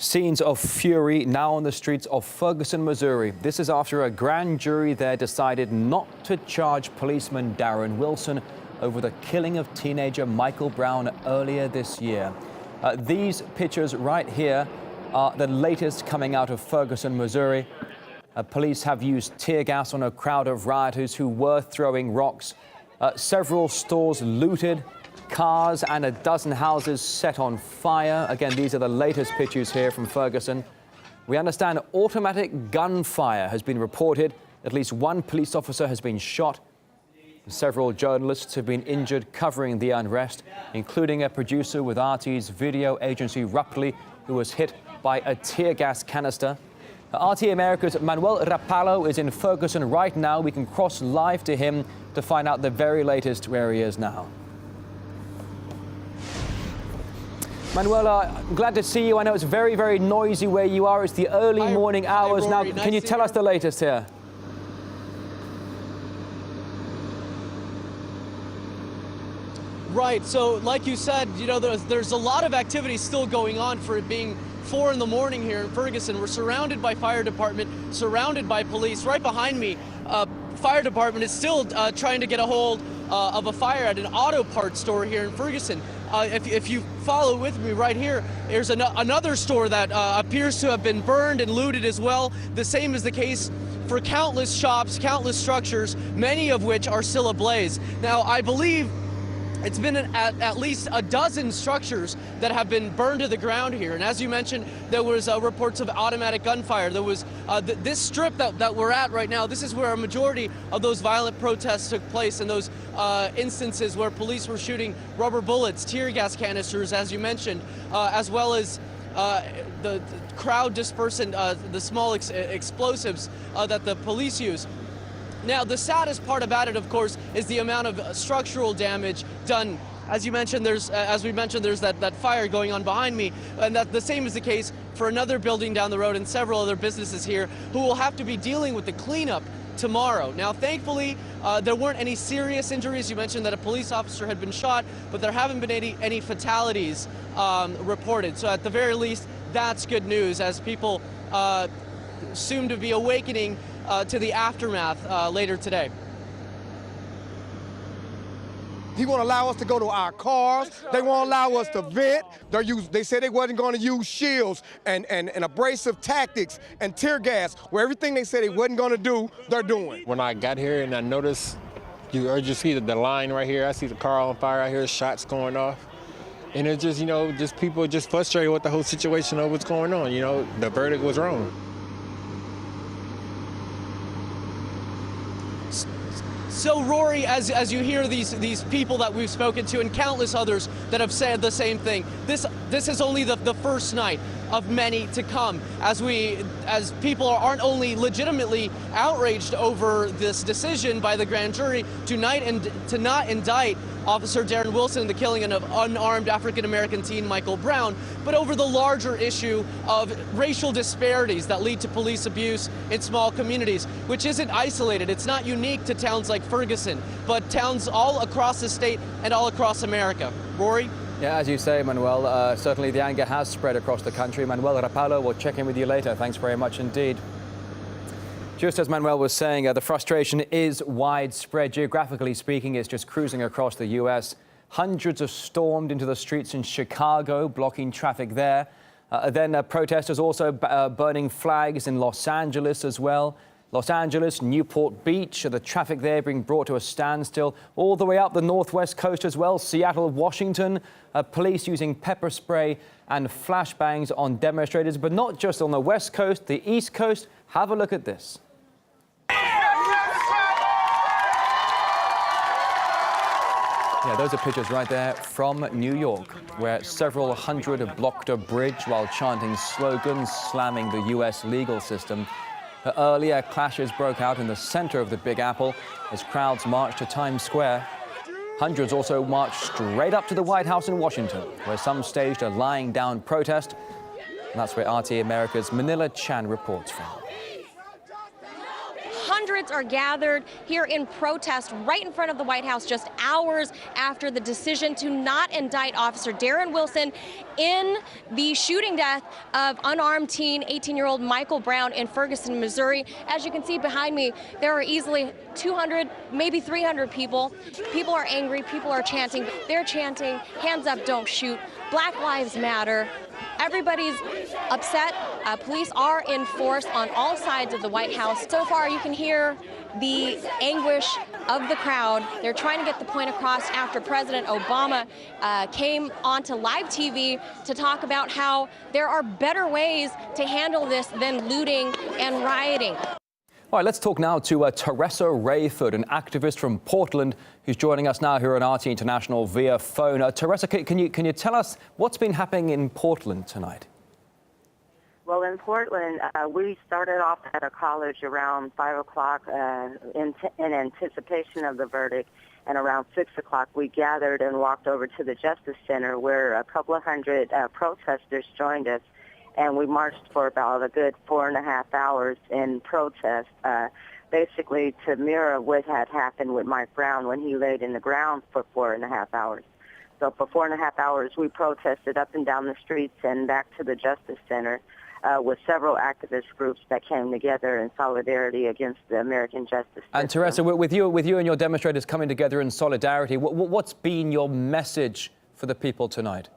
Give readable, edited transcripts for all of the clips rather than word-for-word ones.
Scenes of fury now on the streets of Ferguson, Missouri. This is after a grand jury there decided not to charge policeman Darren Wilson over the killing of teenager Michael Brown earlier this year. These pictures right here are the latest coming out of Ferguson, Missouri. Police have used tear gas on a crowd of rioters who were throwing rocks. Several stores looted, cars and a dozen houses set on fire. Again, these are the latest pictures here from Ferguson. We understand automatic gunfire has been reported. At least one police officer has been shot. Several journalists have been injured covering the unrest, including a producer with RT's video agency Rupley, who was hit by a tear gas canister. RT America's Manuel Rapallo is in Ferguson right now. We can cross live to him to find out the very latest where he is now. Manuel, I'm glad to see you. I know it's very, very noisy where you are. It's the early morning hours now. Can you tell us the latest here? Right, so like you said, you know, there's a lot of activity still going on for it being 4 in the morning here in Ferguson. We're surrounded by fire department, surrounded by police. Right behind me, fire department is still trying to get a hold of a fire at an auto parts store here in Ferguson. If you follow with me right here, there's another store that appears to have been burned and looted as well. The same is the case for countless shops, countless structures, many of which are still ablaze. Now, I believe it's been at least a dozen structures that have been burned to the ground here. And as you mentioned, there was reports of automatic gunfire. There was this strip that we're at right now. This is where a majority of those violent protests took place, and those instances where police were shooting rubber bullets, tear gas canisters, as you mentioned, as well as the crowd dispersant, the small explosives that the police use. Now, the saddest part about it, of course, is the amount of structural damage done. As you mentioned, there's that fire going on behind me, and that the same is the case for another building down the road and several other businesses here who will have to be dealing with the cleanup tomorrow. Now, thankfully, there weren't any serious injuries. You mentioned that a police officer had been shot, but there haven't been any fatalities reported. So at the very least, that's good news, as people soon to be awakening to the aftermath later today. He won't allow us to go to our cars. They won't allow us to vent. They said they wasn't going to use shields and abrasive tactics and tear gas, where everything they said they wasn't going to do, they're doing. When I got here and I noticed, you see the line right here. I see the car on fire. I hear shots going off. And it's just, you know, just people just frustrated with the whole situation of what's going on. You know, the verdict was wrong. So, Rory, as you hear these people that we've spoken to and countless others that have said the same thing, this is only the first night of many to come, as people aren't only legitimately outraged over this decision by the grand jury to not indict Officer Darren Wilson in the killing of unarmed African-American teen Michael Brown, but over the larger issue of racial disparities that lead to police abuse in small communities, which isn't isolated. It's not unique to towns like Ferguson, but towns all across the state and all across America. Rory? Yeah, as you say, Manuel, certainly the anger has spread across the country. Manuel Rapallo, we'll check in with you later. Thanks very much indeed. Just as Manuel was saying, the frustration is widespread. Geographically speaking, it's just cruising across the U.S. Hundreds have stormed into the streets in Chicago, blocking traffic there. Then protesters also burning flags in Los Angeles as well. Los Angeles, Newport Beach, the traffic there being brought to a standstill. All the way up the northwest coast as well, Seattle, Washington, police using pepper spray and flashbangs on demonstrators, but not just on the west coast, the east coast. Have a look at this. Yeah, those are pictures right there from New York, where several hundred have blocked a bridge while chanting slogans slamming the U.S. legal system. Earlier, clashes broke out in the center of the Big Apple as crowds marched to Times Square. Hundreds also marched straight up to the White House in Washington, where some staged a lying down protest. And that's where RT America's Manila Chan reports from. Hundreds are gathered here in protest right in front of the White House just hours after the decision to not indict Officer Darren Wilson in the shooting death of unarmed teen 18-year-old Michael Brown in Ferguson, Missouri. As you can see behind me, there are easily 200, maybe 300 people. People are angry, people are chanting. They're chanting, hands up, don't shoot, Black Lives Matter. Everybody's upset. Police are in force on all sides of the White House. So far, you can hear the anguish of the crowd. They're trying to get the point across after President Obama came onto live TV to talk about how there are better ways to handle this than looting and rioting. All right, let's talk now to Teresa Rayford, an activist from Portland, who's joining us now here on RT International via phone. Teresa, can you tell us what's been happening in Portland tonight? Well, in Portland, we started off at a college around 5 o'clock in anticipation of the verdict, and around 6 o'clock we gathered and walked over to the Justice Center where a couple of hundred protesters joined us, and we marched for about a good 4.5 hours in protest, basically to mirror what had happened with Mike Brown when he laid in the ground for 4.5 hours. So for 4.5 hours, we protested up and down the streets and back to the Justice Center with several activist groups that came together in solidarity against the American justice system. And Teresa, with you and your demonstrators coming together in solidarity, what's been your message for the people tonight?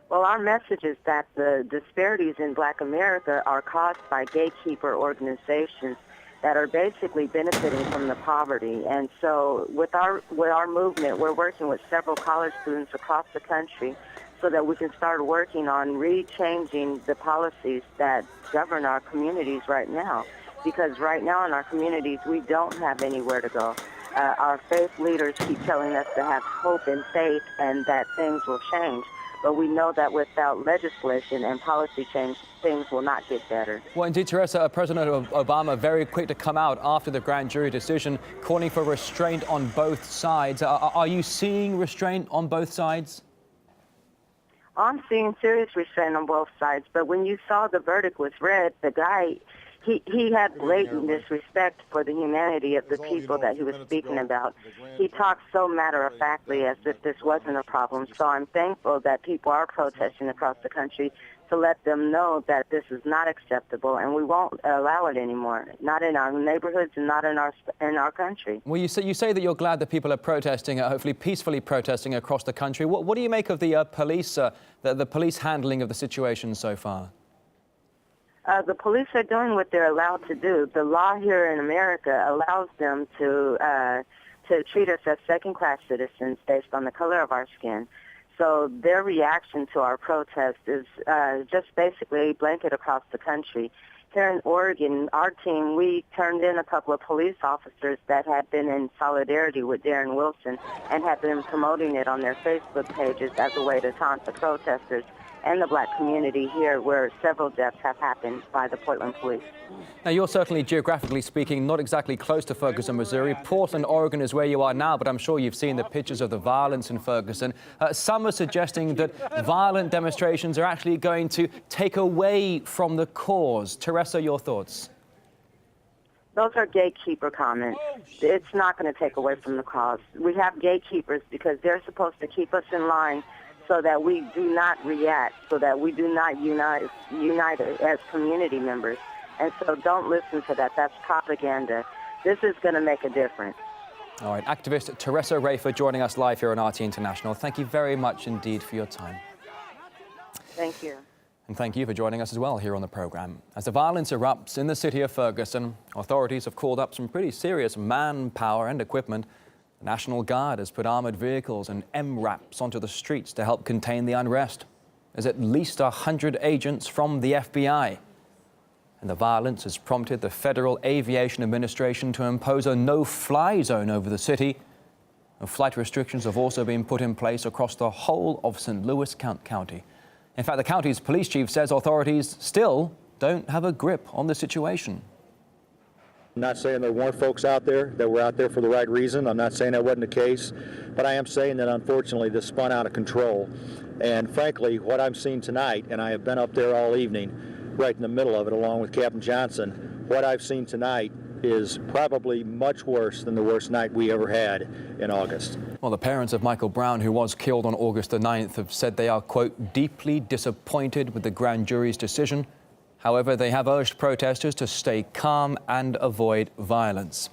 Well, our message is that the disparities in Black America are caused by gatekeeper organizations that are basically benefiting from the poverty. And so with our movement, we're working with several college students across the country so that we can start working on re-changing the policies that govern our communities right now. Because right now in our communities, we don't have anywhere to go. Our faith leaders keep telling us to have hope and faith and that things will change. But we know that without legislation and policy change, things will not get better. Well, indeed, Teresa, President Obama very quick to come out after the grand jury decision, calling for restraint on both sides. Are you seeing restraint on both sides? I'm seeing serious restraint on both sides, but when you saw the verdict was read, the guy, he had blatant disrespect for the humanity of the people that he was speaking about. He talked so matter-of-factly as if this wasn't a problem. So I'm thankful that people are protesting across the country to let them know that this is not acceptable and we won't allow it anymore, not in our neighborhoods and not in our country. Well, you say that you're glad that people are protesting, hopefully peacefully protesting across the country. What do you make of the police handling of the situation so far? The police are doing what they're allowed to do. The law here in America allows them to treat us as second-class citizens based on the color of our skin. So their reaction to our protest is just basically blanket across the country. Here in Oregon, our team, we turned in a couple of police officers that had been in solidarity with Darren Wilson and had been promoting it on their Facebook pages as a way to taunt the protesters and the Black community here, where several deaths have happened by the Portland police. Now, you're certainly, geographically speaking, not exactly close to Ferguson, Missouri. Portland, Oregon is where you are now, but I'm sure you've seen the pictures of the violence in Ferguson. Some are suggesting that violent demonstrations are actually going to take away from the cause. Teresa, your thoughts? Those are gatekeeper comments. It's not going to take away from the cause. We have gatekeepers because they're supposed to keep us in line so that we do not react, so that we do not unite as community members. And so don't listen to that. That's propaganda. This is going to make a difference. All right, activist Teresa Rayford joining us live here on RT International. Thank you very much indeed for your time. Thank you. And thank you for joining us as well here on the program. As the violence erupts in the city of Ferguson, authorities have called up some pretty serious manpower and equipment. The National Guard has put armored vehicles and MRAPs onto the streets to help contain the unrest. There's at least 100 agents from the FBI. And the violence has prompted the Federal Aviation Administration to impose a no-fly zone over the city. And flight restrictions have also been put in place across the whole of St. Louis County. In fact, the county's police chief says authorities still don't have a grip on the situation. I'm not saying there weren't folks out there that were out there for the right reason. I'm not saying that wasn't the case. But I am saying that, unfortunately, this spun out of control. And frankly, what I'm seeing tonight, and I have been up there all evening, right in the middle of it, along with Captain Johnson, what I've seen tonight is probably much worse than the worst night we ever had in August. Well, the parents of Michael Brown, who was killed on August the 9th, have said they are, quote, deeply disappointed with the grand jury's decision. However, they have urged protesters to stay calm and avoid violence.